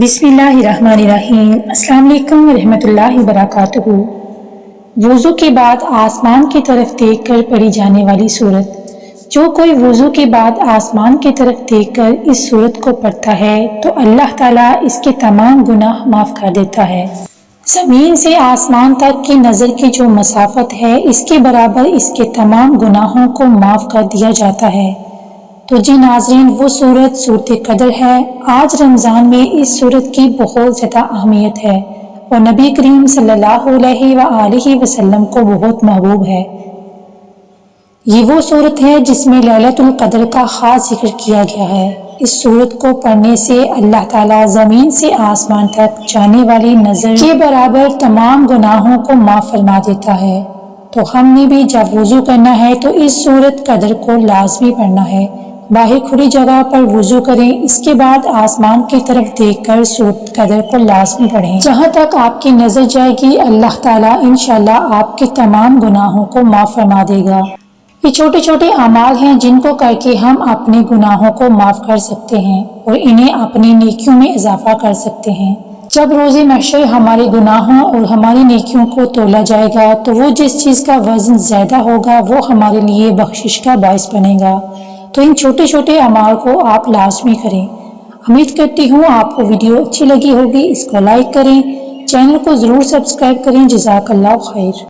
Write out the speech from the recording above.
بسم اللہ الرحمن الرحیم۔ السلام علیکم ورحمۃ اللہ وبرکاتہ۔ وضو کے بعد آسمان کی طرف دیکھ کر پڑھی جانے والی سورت۔ جو کوئی وضو کے بعد آسمان کی طرف دیکھ کر اس سورت کو پڑھتا ہے تو اللہ تعالیٰ اس کے تمام گناہ معاف کر دیتا ہے۔ زمین سے آسمان تک کی نظر کی جو مسافت ہے اس کے برابر اس کے تمام گناہوں کو معاف کر دیا جاتا ہے۔ تو جی ناظرین، وہ سورت قدر ہے۔ آج رمضان میں اس سورت کی بہت زیادہ اہمیت ہے اور نبی کریم صلی اللہ علیہ وآلہ وسلم کو بہت محبوب ہے۔ یہ وہ سورت ہے جس میں لیلۃ القدر کا خاص ذکر کیا گیا ہے۔ اس سورت کو پڑھنے سے اللہ تعالیٰ زمین سے آسمان تک جانے والی نظر کے برابر تمام گناہوں کو معاف فرما دیتا ہے۔ تو ہم نے بھی جب وضو کرنا ہے تو اس سورت قدر کو لازمی پڑھنا ہے۔ باہر کھلی جگہ پر وضو کریں، اس کے بعد آسمان کی طرف دیکھ کر سورت قدر کو لازمی پڑھیں۔ جہاں تک آپ کی نظر جائے گی اللہ تعالیٰ انشاءاللہ آپ کے تمام گناہوں کو معاف فرما دے گا۔ یہ چھوٹے چھوٹے اعمال ہیں جن کو کر کے ہم اپنے گناہوں کو معاف کر سکتے ہیں اور انہیں اپنی نیکیوں میں اضافہ کر سکتے ہیں۔ جب روز محشر ہمارے گناہوں اور ہماری نیکیوں کو تولا جائے گا تو وہ جس چیز کا وزن زیادہ ہوگا وہ ہمارے لیے بخشش کا باعث بنے گا۔ تو ان چھوٹے چھوٹے اعمال کو آپ لازمی کریں۔ امید کرتی ہوں آپ کو ویڈیو اچھی لگی ہوگی۔ اس کو لائک کریں، چینل کو ضرور سبسکرائب کریں۔ جزاک اللہ خیر۔